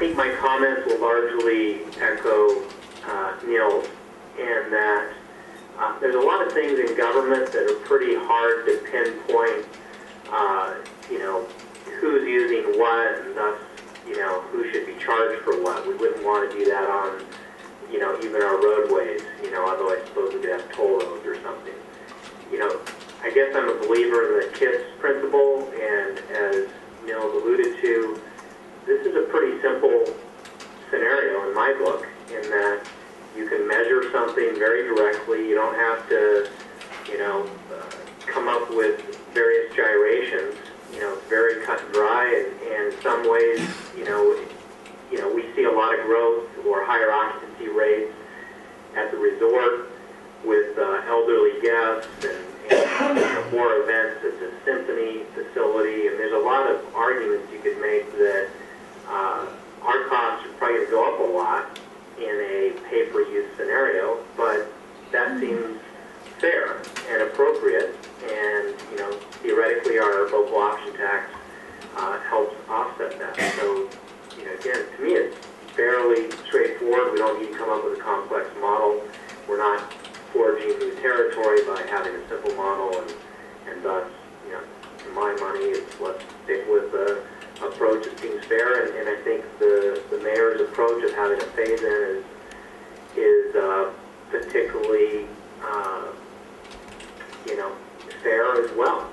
think my comments will largely echo Neil's, in that there's a lot of things in government that are pretty hard to pinpoint, you know, who's using what, and thus, you know, who should be charged for what. We wouldn't want to do that on, you know, even our roadways, you know, although I suppose we could have toll roads or something. You know, I guess I'm a believer in the KISS principle, and as Neil's alluded to, this is a pretty simple scenario in my book, in that you can measure something very directly. You don't have to, you know, come up with various gyrations. You know, it's very cut and dry, and in some ways, you know, we see a lot of growth or higher occupancy rates at the resort with elderly guests, and you know, more events at the symphony facility, and there's a lot of arguments you could make that our costs are probably going to go up a lot in a pay-per-use scenario, but that seems fair and appropriate, and, you know, theoretically our local option tax helps offset that. So, you know, again, to me it's fairly straightforward. We don't need to come up with a complex model. We're not forging new territory by having a simple model, and thus, you know, in my money, it's let's stick with the approach that seems fair, and I think the mayor's approach of having a phase-in is particularly, you know, fair as well.